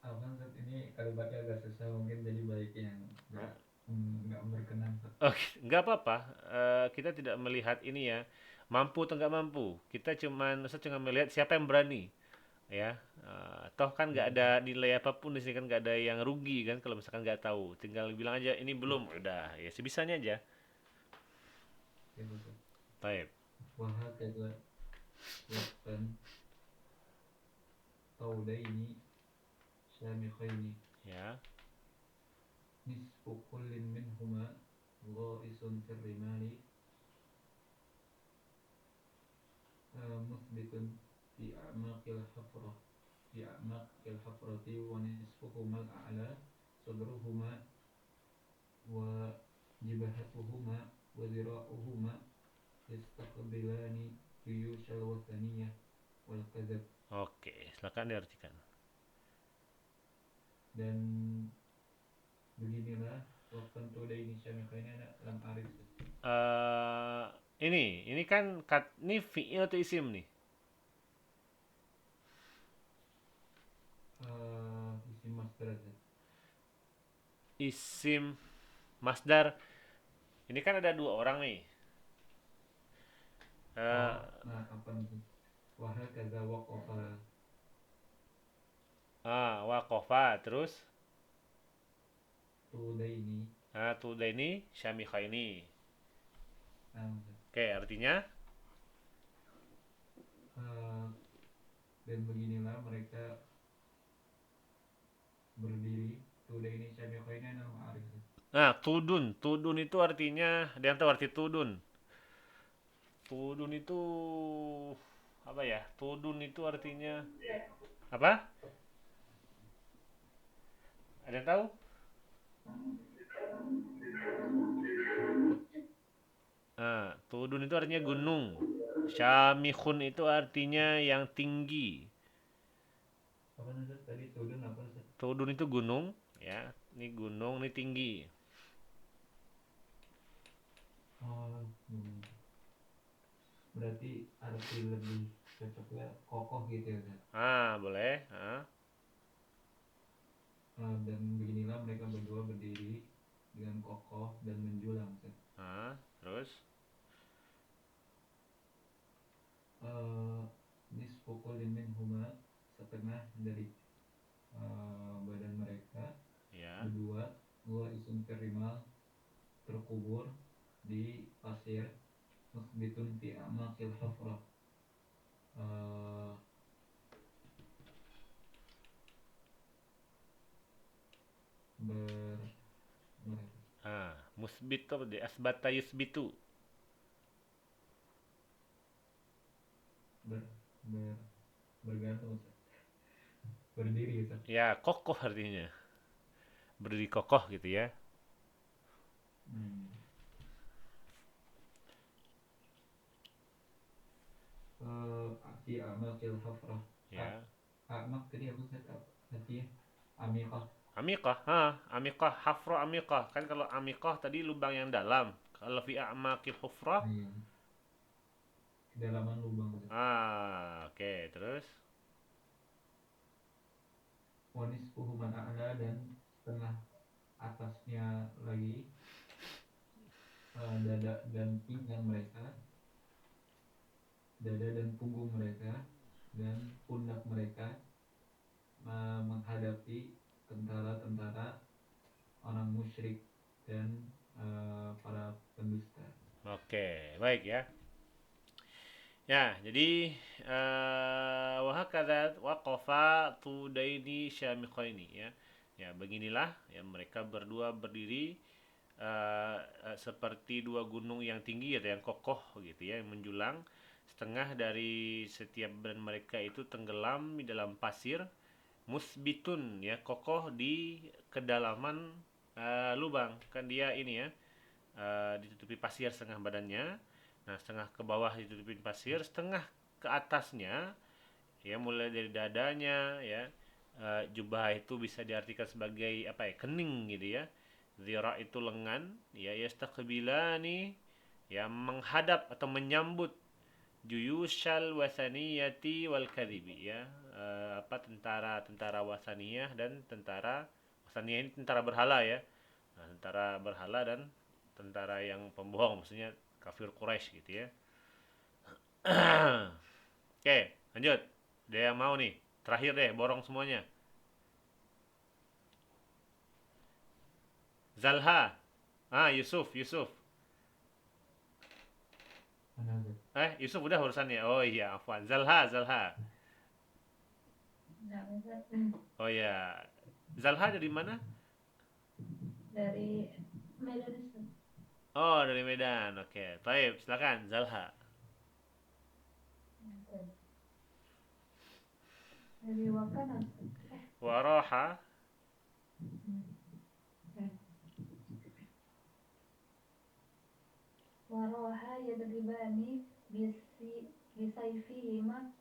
Speaker 3: Abang Ustaz, ini kalimatnya agak susah, mungkin jadi baik yang nggak berkenan Ustaz.
Speaker 1: Oke, nggak apa-apa. Kita tidak melihat ini ya, mampu atau nggak mampu. Ustaz cuma melihat siapa yang berani, ya. Toh kan nggak ada nilai apapun di sini kan, nggak ada yang rugi kan kalau misalkan nggak tahu. Tinggal bilang aja ini belum, udah ya sebisanya aja.
Speaker 3: Ya Ustaz.
Speaker 1: Baik.
Speaker 3: Wahakadha waqtan taudaini syamikhaini
Speaker 1: Ya.
Speaker 3: nisfu kullin minhuma gha'isun fir rimali musbitun fi a'maqil hafrati wa nisfuhuma al-a'la sadruhuma wa jibahatuhuma wa zira'uhuma yastaqbilani juyushal wathaniyah wal kadzab.
Speaker 1: Oke, silakan diartikan.
Speaker 3: Dan beginilah waktu tudaini syamikhaini ada lam arif.
Speaker 1: Ini kan ini fi'il atau isim nih?
Speaker 3: Isim masdar aja.
Speaker 1: Isim masdar. Ini kan ada dua orang nih.
Speaker 3: Nah apa nih? Wahakadha waqafa.
Speaker 1: Waqafa terus
Speaker 3: Tudaini.
Speaker 1: tudaini syamikhaini.
Speaker 3: Nah,
Speaker 1: Oke, artinya
Speaker 3: dan beginilah mereka berdiri. Tudaini syamikhaini lam arif.
Speaker 1: tudun itu artinya, ada yang tahu arti tudun? Tudun itu apa ya? Tudun itu artinya apa? Ada yang tahu? Tudun itu artinya gunung. Syamikhun itu artinya yang tinggi.
Speaker 3: Apa nih tadi tudun apa sih?
Speaker 1: Tudun itu gunung, ya. Ini gunung, ini tinggi.
Speaker 3: Berarti arti lebih cocoknya kokoh gitu ya.
Speaker 1: Boleh.
Speaker 3: Dan beginilah mereka berdua berdiri dengan kokoh dan menjulang.
Speaker 1: Terus
Speaker 3: nisfu kullin minhuma, setengah dari badan mereka
Speaker 1: ya.
Speaker 3: berdua gua isun terimal terkubur di pasir musbitun fi amakil hafrah,
Speaker 1: Musbit itu apa dia? Asbata yusbitu.
Speaker 3: bergantung berdiri gitu.
Speaker 1: Ya, kokoh artinya. Berdiri kokoh gitu ya.
Speaker 3: Fi amakil hafrah.
Speaker 1: Ya.
Speaker 3: Amak tadi apa sih artinya? Amikah.
Speaker 1: Amikah, hafrah amikah. Kan kalau amikah tadi lubang yang dalam. Kalau fi a'maqil hufrah,
Speaker 3: kedalaman lubang.
Speaker 1: oke, terus
Speaker 3: wanisfuhu man a'la, dan setengah atasnya lagi dada dan pinggang mereka, dada dan punggung mereka dan pundak mereka menghadapi tentara-tentara orang musyrik dan para pendusta.
Speaker 1: Oke, baik ya. Ya, jadi wahakadza waqafa tudaini syamikhaini ya. Ya, beginilah ya mereka berdua berdiri seperti dua gunung yang tinggi atau yang kokoh gitu ya, yang menjulang. Setengah dari setiap badan mereka itu tenggelam di dalam pasir, musbitun ya, kokoh di kedalaman lubang. Kan dia ini ya, ditutupi pasir setengah badannya. Nah, setengah ke bawah ditutupin pasir, setengah ke atasnya ya mulai dari dadanya ya. Jubah itu bisa diartikan sebagai apa ya? Kening gitu ya. Zira itu lengan, ya yastaqbilani ya menghadap atau menyambut juyushal wasaniyati wal kadhibi ya. Apa tentara-tentara wasaniyah dan tentara wasaniyah ini tentara berhala ya. Nah, tentara berhala dan tentara yang pembohong, maksudnya kafir Quraisy gitu ya. Oke, lanjut. Dia yang mau nih. Terakhir deh, borong semuanya. Zalha. Yusuf, Yusuf.
Speaker 3: Mana tuh?
Speaker 1: Yusuf udah urusannya. Oh iya, afwan. Zalha, Zalha.
Speaker 2: Nah, Ustaz,
Speaker 1: Oh iya. Zalha dari mana?
Speaker 2: dari Medan Ustaz.
Speaker 1: Oh, dari Medan. Oke. Baik, silakan Zalha.
Speaker 2: Dari Wakana Ustaz.
Speaker 1: Waroha.
Speaker 2: Waroha yadribani bisaifihima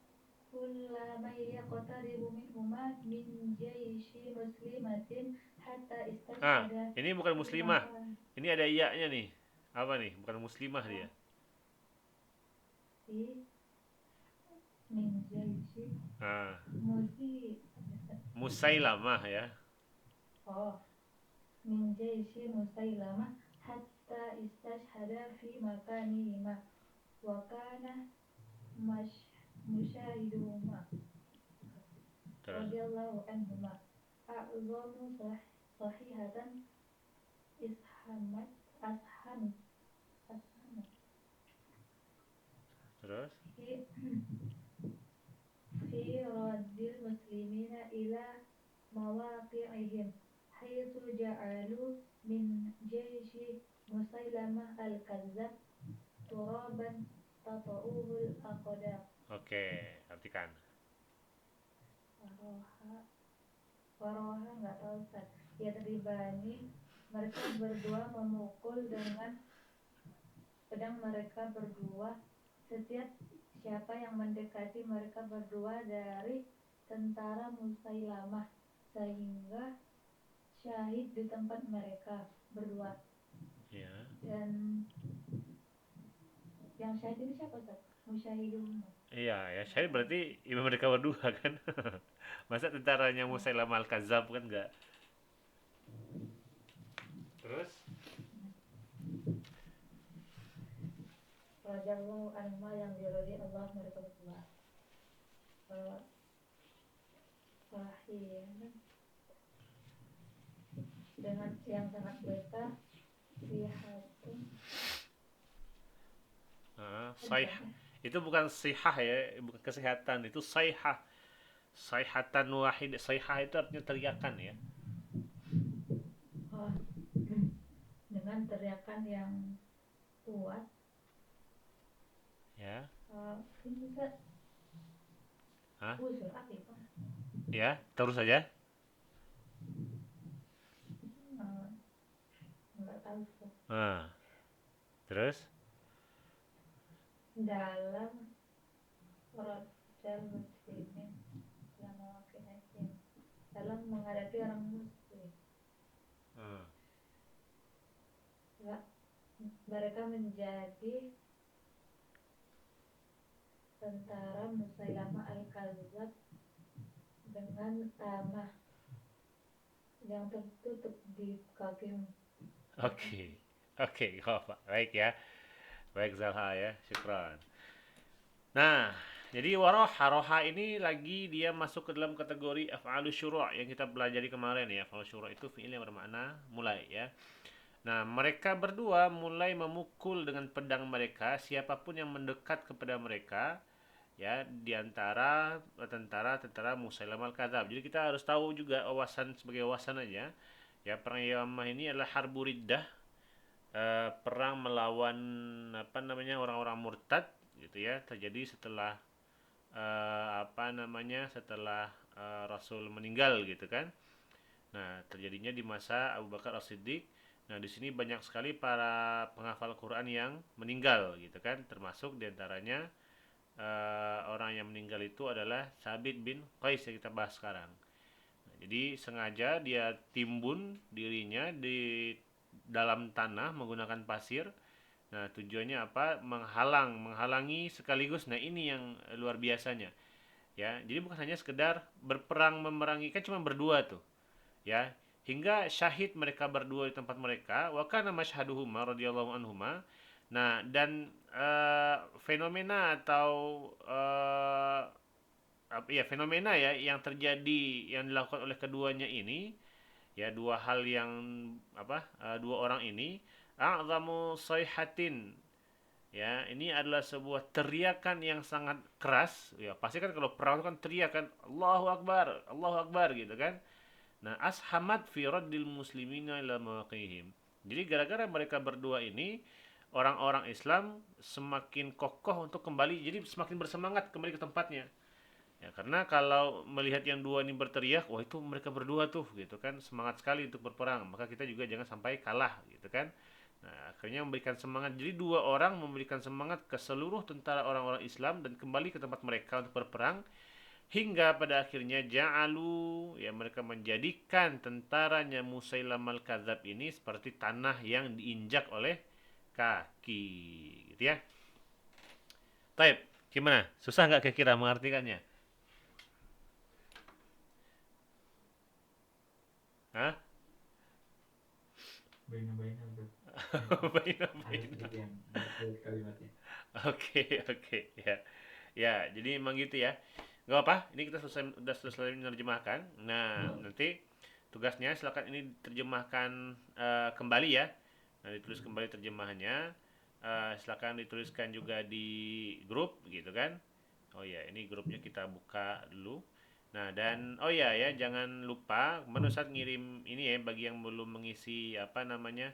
Speaker 2: kullama yaqtaribu minhuma min jaishi muslimatin hatta istashhada
Speaker 1: Ini bukan muslimah. Ini ada iya-nya nih. Apa nih? Bukan muslimah dia.
Speaker 2: min jaishi
Speaker 1: Ah,
Speaker 2: musi
Speaker 1: Musailamah ya.
Speaker 2: min jaishi musailamah hatta istashhada fi makanihima wa kana musyahiduhuma
Speaker 1: Terus.
Speaker 2: radhiyallahu anhuma a'zamu sahihatan ishamat ashamat
Speaker 1: Terus.
Speaker 2: fi raddil muslimina ila mawaqi'ihim haitsu ja'alu min jaishi musailamah al-kazzab turaban tata'uhul aqdam.
Speaker 1: Oke, artikan.
Speaker 2: Waroha nggak tahu Ustaz. Ya teribani mereka berdua memukul dengan pedang mereka berdua setiap siapa yang mendekati mereka berdua dari tentara Musailamah sehingga syahid di tempat mereka berdua.
Speaker 1: Ya.
Speaker 2: Dan yang syahid ini siapa Ustaz? Musyahidun.
Speaker 1: Iya, ya syahid berarti imam mereka berdua kan. Masa tentaranya Musailamah al-Kadzab kan enggak. Terus?
Speaker 2: Radhiyallahu anhu yang diridhoi Allah mereka berdua. Dengan yang sangat besar lihatun
Speaker 1: Saih. Itu bukan sihah ya, bukan kesehatan, itu saihah. Saihatan wahid. Saihah itu artinya teriakan ya.
Speaker 2: dengan teriakan yang kuat.
Speaker 1: Ya.
Speaker 2: Ini Ustaz. Surat itu.
Speaker 1: Ya, terus saja.
Speaker 2: Enggak tahu Ustaz.
Speaker 1: Terus?
Speaker 2: Dalam Rojal Muslimin dalam menghadapi orang muslim. Mereka menjadi tentara Musailamah al-Kadzab dengan tamah
Speaker 5: yang tertutup di kaki.
Speaker 1: Oke. Oke, nggak apa. Baik ya. Baik Zalha ya. Syukran. Nah, jadi roha ini lagi dia masuk ke dalam kategori af'alus syuru' yang kita pelajari kemarin ya. Af'alus syuru' itu fi'il yang bermakna mulai ya. Nah, mereka berdua mulai memukul dengan pedang mereka siapapun yang mendekat kepada mereka ya di antara tentara-tentara Musailamah al-Kadzab. Jadi kita harus tahu juga wawasan sebagai wawasan aja. Ya, perang Yamamah ini adalah harbu riddah, perang melawan apa namanya orang-orang murtad gitu ya, terjadi setelah setelah Rasul meninggal gitu kan. Nah, terjadinya di masa Abu Bakar As-Siddiq. Nah, di sini banyak sekali para penghafal Quran yang meninggal gitu kan, termasuk diantaranya orang yang meninggal itu adalah Sabit bin Qais yang kita bahas sekarang. Nah, jadi sengaja dia timbun dirinya di dalam tanah menggunakan pasir. Nah, tujuannya apa? Menghalangi sekaligus. Nah, ini yang luar biasanya. Ya, jadi bukan hanya sekedar berperang memerangi, kan cuma berdua tuh. Ya, hingga syahid mereka berdua di tempat mereka. Wa kana masyhaduhuma radhiyallahu anhuma. Nah, dan fenomena atau fenomena ya yang terjadi yang dilakukan oleh keduanya ini ya dua hal yang dua orang ini a'zamu sayhatin ya ini adalah sebuah teriakan yang sangat keras ya pasti kan kalau perang itu kan teriakan Allahu Akbar gitu kan. Nah, ashamat fi raddil muslimina ila mawaqihim. Jadi gara-gara mereka berdua ini orang-orang Islam semakin kokoh untuk kembali, jadi semakin bersemangat kembali ke tempatnya. Ya, karena kalau melihat yang dua ini berteriak, wah itu mereka berdua tuh gitu kan, semangat sekali untuk berperang. Maka kita juga jangan sampai kalah gitu kan. Nah, akhirnya memberikan semangat. Jadi dua orang memberikan semangat ke seluruh tentara orang-orang Islam dan kembali ke tempat mereka untuk berperang hingga pada akhirnya ja'alu ya mereka menjadikan tentaranya Musailamah al-Kadzab ini seperti tanah yang diinjak oleh kaki gitu ya. Taib, gimana? Susah nggak kira-kira mengartikannya? Hah?
Speaker 3: Baina-baina bro. Harus
Speaker 1: Baina-baina.
Speaker 3: gitu yang kalimatnya.
Speaker 1: Oke, ya. Ya, jadi emang gitu ya. Gak apa, ini kita udah selesai menerjemahkan. Nah, nanti tugasnya silakan ini terjemahkan kembali ya. Nah, ditulis kembali terjemahannya. Silakan dituliskan juga di grup gitu kan. Oh ya, ini grupnya kita buka dulu. Nah, dan oh ya jangan lupa kemarin Ustadz ngirim ini ya bagi yang belum mengisi apa namanya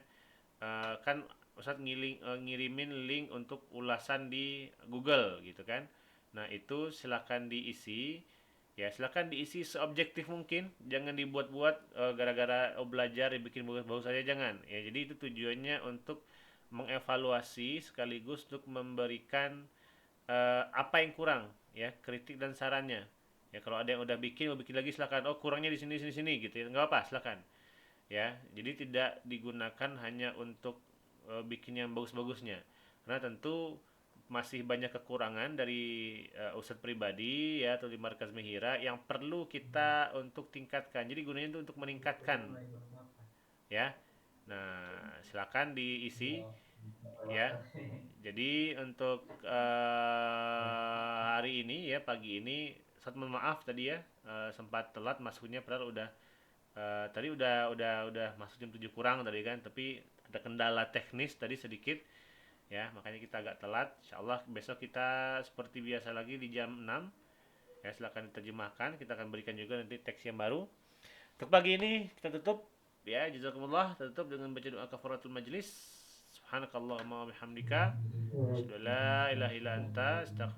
Speaker 1: kan Ustadz ngirimin link untuk ulasan di Google gitu kan. Nah, itu silakan diisi. Ya, silakan diisi seobjektif mungkin. Jangan dibuat-buat gara-gara belajar dibikin bagus-bagus saja jangan. Ya, jadi itu tujuannya untuk mengevaluasi sekaligus untuk memberikan apa yang kurang ya, kritik dan sarannya. Ya, kalau ada yang udah bikin mau bikin lagi silakan. Oh, kurangnya di sini sini sini gitu ya. Enggak apa, silakan ya. Jadi tidak digunakan hanya untuk bikin yang bagus-bagusnya karena tentu masih banyak kekurangan dari Ustadz pribadi ya atau di markas Mihira yang perlu kita untuk tingkatkan. Jadi gunanya itu untuk meningkatkan ya. Nah, silakan diisi ya. Jadi untuk hari ini ya pagi ini saat mohon maaf tadi ya sempat telat masuknya padahal udah tadi udah masuk jam 7 kurang tadi kan, tapi ada kendala teknis tadi sedikit ya, makanya kita agak telat. Insyaallah besok kita seperti biasa lagi di jam 6 ya, silakan diterjemahkan, kita akan berikan juga nanti teks yang baru. Untuk pagi ini kita tutup ya, jazakumullah, kita tutup dengan baca doa kafaratul majlis. Subhanakallahumma wa bihamdika asyhadu an la ilaha illa anta astaghfiruka